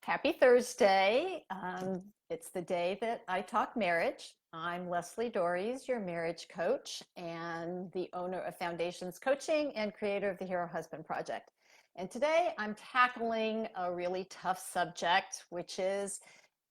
Happy Thursday. It's the day that I talk marriage. I'm Leslie Dories, your marriage coach and the owner of Foundations Coaching and creator of the Hero Husband Project. And today I'm tackling a really tough subject, which is,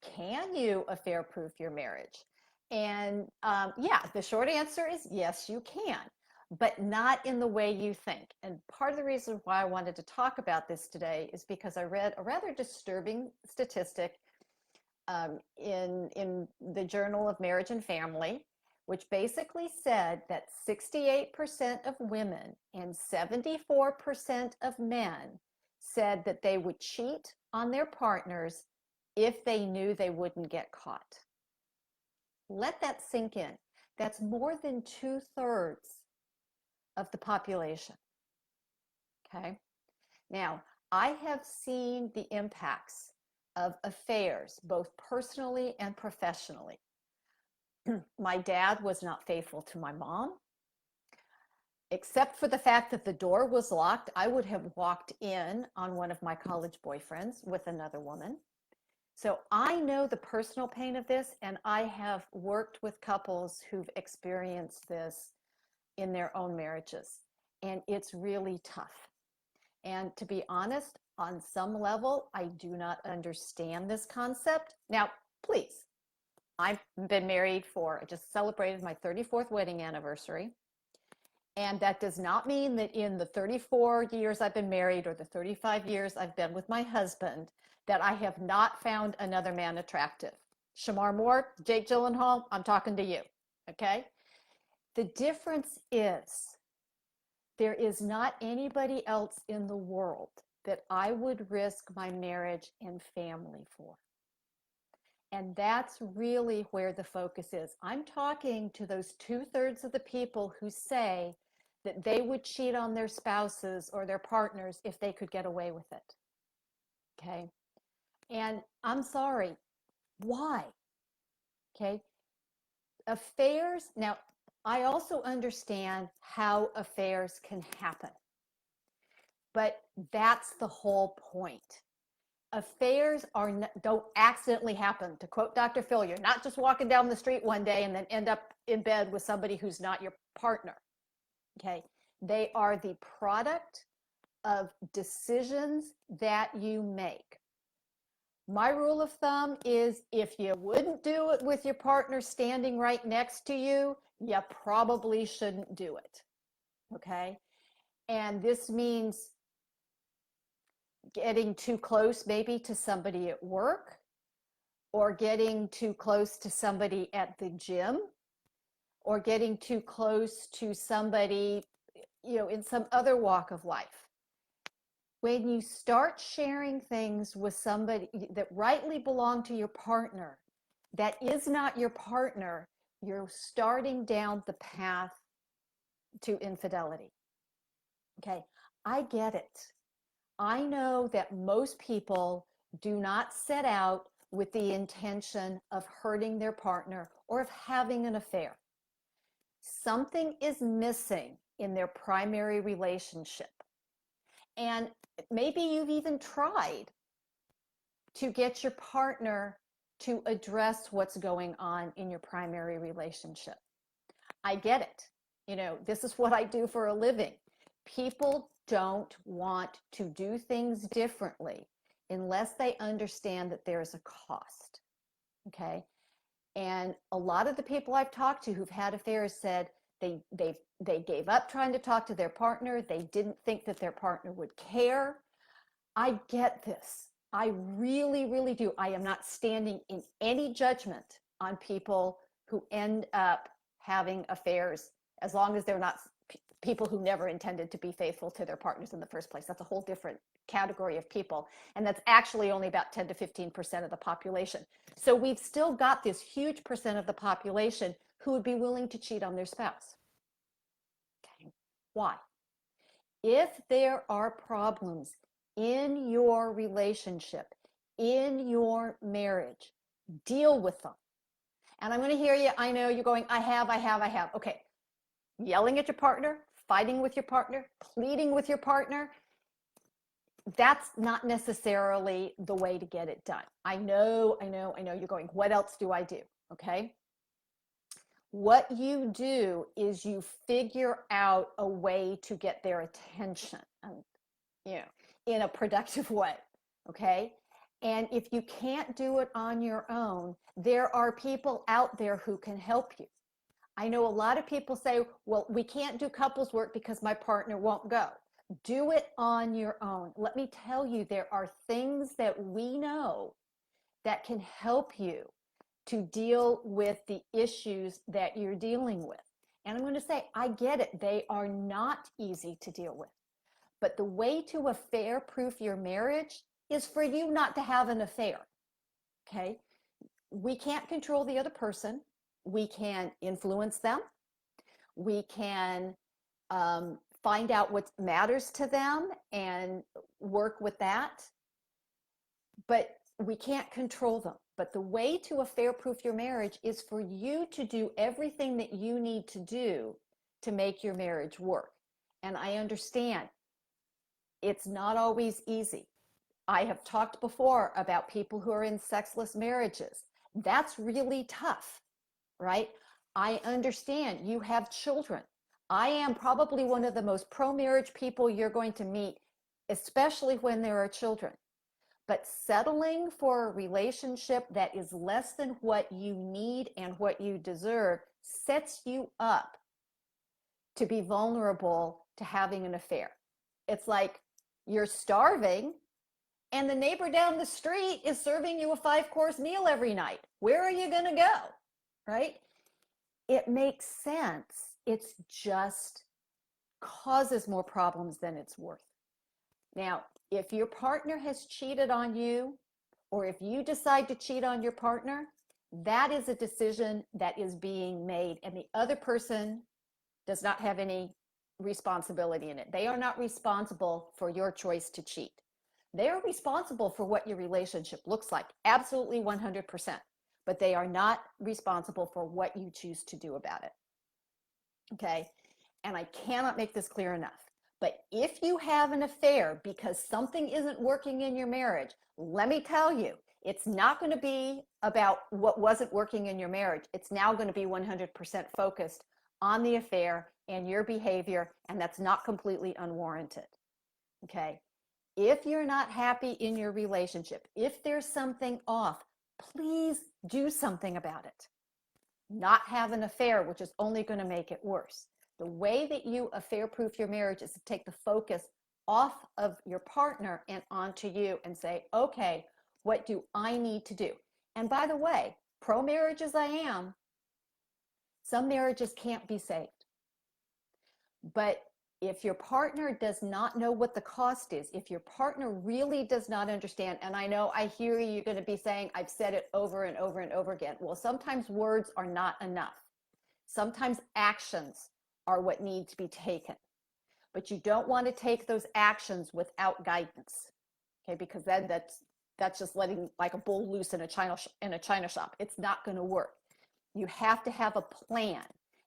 can you affair-proof your marriage? And yeah, the short answer is yes, you can, but not in the way you think. And part of the reason why I wanted to talk about this today is because I read a rather disturbing statistic in the Journal of Marriage and Family, which basically said that 68% of women and 74% of men said that they would cheat on their partners if they knew they wouldn't get caught. Let that sink in. That's more than 2/3 of the population. Okay. Now, I have seen the impacts of affairs, both personally and professionally. My dad was not faithful to my mom. Except for the fact that the door was locked, I would have walked in on one of my college boyfriends with another woman. So I know the personal pain of this, and I have worked with couples who've experienced this in their own marriages, and it's really tough. And to be honest, on some level, I do not understand this concept. Now, please, I've been married I just celebrated my 34th wedding anniversary. And that does not mean that in the 34 years I've been married or the 35 years I've been with my husband, that I have not found another man attractive. Shamar Moore, Jake Gyllenhaal, I'm talking to you, okay? The difference is there is not anybody else in the world that I would risk my marriage and family for. And that's really where the focus is. I'm talking to those 2/3 of the people who say that they would cheat on their spouses or their partners if they could get away with it. Okay. And I'm sorry, why? Okay. Affairs, now, I also understand how affairs can happen, but that's the whole point. Affairs don't accidentally happen. To quote Dr. Phil, you're not just walking down the street one day and then end up in bed with somebody who's not your partner. Okay. They are the product of decisions that you make. My rule of thumb is if you wouldn't do it with your partner standing right next to you, you probably shouldn't do it. Okay. And this means getting too close maybe to somebody at work, or getting too close to somebody at the gym, or getting too close to somebody, in some other walk of life. When you start sharing things with somebody that rightly belong to your partner, that is not your partner, you're starting down the path to infidelity. Okay, I get it. I know that most people do not set out with the intention of hurting their partner or of having an affair. Something is missing in their primary relationship. And maybe you've even tried to get your partner to address what's going on in your primary relationship. I get it. This is what I do for a living. People don't want to do things differently unless they understand that there's a cost. Okay. And a lot of the people I've talked to who've had affairs said they gave up trying to talk to their partner. They didn't think that their partner would care. I get this. I really, really do. I am not standing in any judgment on people who end up having affairs, as long as they're not people who never intended to be faithful to their partners in the first place. That's a whole different category of people. And that's actually only about 10 to 15% of the population. So we've still got this huge percent of the population who would be willing to cheat on their spouse. Okay. Why? If there are problems in your relationship, in your marriage, deal with them. And I'm going to hear you. I know you're going, I have. Okay. Yelling at your partner, fighting with your partner, pleading with your partner, that's not necessarily the way to get it done. I know you're going, what else do I do? Okay. What you do is you figure out a way to get their attention, you know, in a productive way. Okay. And if you can't do it on your own, there are people out there who can help you. I know a lot of people say, well, we can't do couples work because my partner won't go. Do it on your own. Let me tell you, there are things that we know that can help you to deal with the issues that you're dealing with. And I'm going to say, I get it. They are not easy to deal with. But the way to affair proof your marriage is for you not to have an affair. Okay. We can't control the other person. We can influence them. We can find out what matters to them and work with that. But we can't control them. But the way to affair proof your marriage is for you to do everything that you need to do to make your marriage work. And I understand it's not always easy. I have talked before about people who are in sexless marriages. That's really tough, right? I understand you have children. I am probably one of the most pro-marriage people you're going to meet, especially when there are children. But settling for a relationship that is less than what you need and what you deserve sets you up to be vulnerable to having an affair. It's like you're starving and the neighbor down the street is serving you a 5-course meal every night. Where are you going to go? Right? It makes sense. It's just causes more problems than it's worth. Now, if your partner has cheated on you, or if you decide to cheat on your partner, that is a decision that is being made, and the other person does not have any responsibility in it. They are not responsible for your choice to cheat. They are responsible for what your relationship looks like, absolutely 100%, but they are not responsible for what you choose to do about it. Okay? And I cannot make this clear enough. But if you have an affair because something isn't working in your marriage, let me tell you, it's not going to be about what wasn't working in your marriage. It's now going to be 100% focused on the affair and your behavior, and that's not completely unwarranted. Okay? If you're not happy in your relationship, if there's something off, please do something about it. Not have an affair, which is only going to make it worse. The way that you affair proof your marriage is to take the focus off of your partner and onto you and say, okay, what do I need to do? And by the way, pro marriage as I am, some marriages can't be saved. But if your partner does not know what the cost is, if your partner really does not understand, and I know I hear you're going to be saying, I've said it over and over and over again. Well, sometimes words are not enough. Sometimes actions are what need to be taken. But you don't want to take those actions without guidance. Okay, because then that's just letting like a bull loose in a china shop. It's not going to work. You have to have a plan.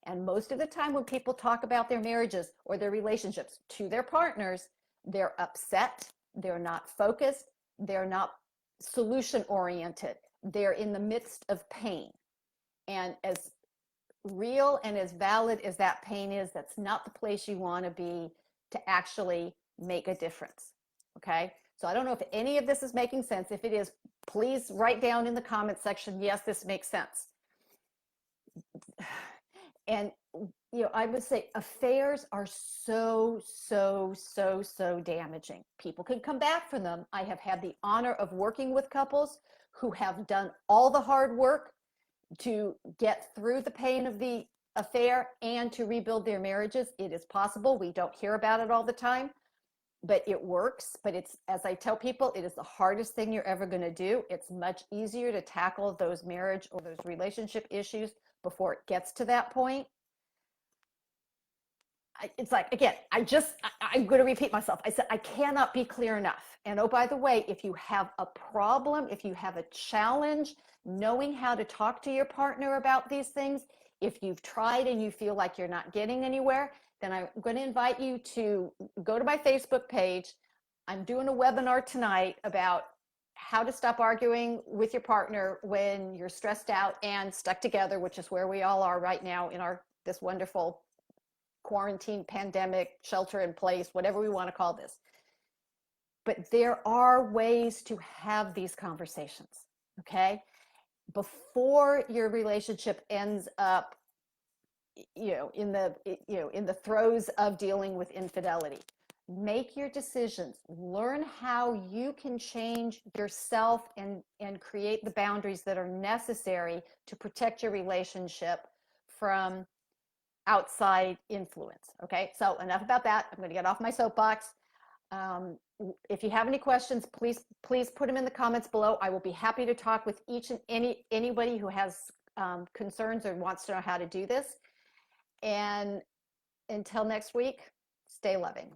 And most of the time when people talk about their marriages or their relationships to their partners, they're upset, they're not focused, they're not solution oriented. They're in the midst of pain. And as real and as valid as that pain is, that's not the place you want to be to actually make a difference. Okay? So I don't know if any of this is making sense. If it is, please write down in the comment section, yes, this makes sense. And I would say affairs are so damaging. People can come back from them. I have had the honor of working with couples who have done all the hard work to get through the pain of the affair and to rebuild their marriages. It is possible. We don't hear about it all the time, but it works. But it's, as I tell people, it is the hardest thing you're ever going to do. It's much easier to tackle those marriage or those relationship issues before it gets to that point. It's like, again, I'm going to repeat myself. I said, I cannot be clear enough. And oh, by the way, if you have a problem, if you have a challenge, knowing how to talk to your partner about these things, if you've tried and you feel like you're not getting anywhere, then I'm going to invite you to go to my Facebook page. I'm doing a webinar tonight about how to stop arguing with your partner when you're stressed out and stuck together, which is where we all are right now in our this wonderful quarantine, pandemic, shelter in place, whatever we want to call this. But there are ways to have these conversations, okay? Before your relationship ends up, in the throes of dealing with infidelity. Make your decisions. Learn how you can change yourself and create the boundaries that are necessary to protect your relationship from outside influence. Okay, so enough about that. I'm going to get off my soapbox. Um, if you have any questions, please put them in the comments below. I will be happy to talk with each and anybody who has concerns or wants to know how to do this. And until next week, stay loving.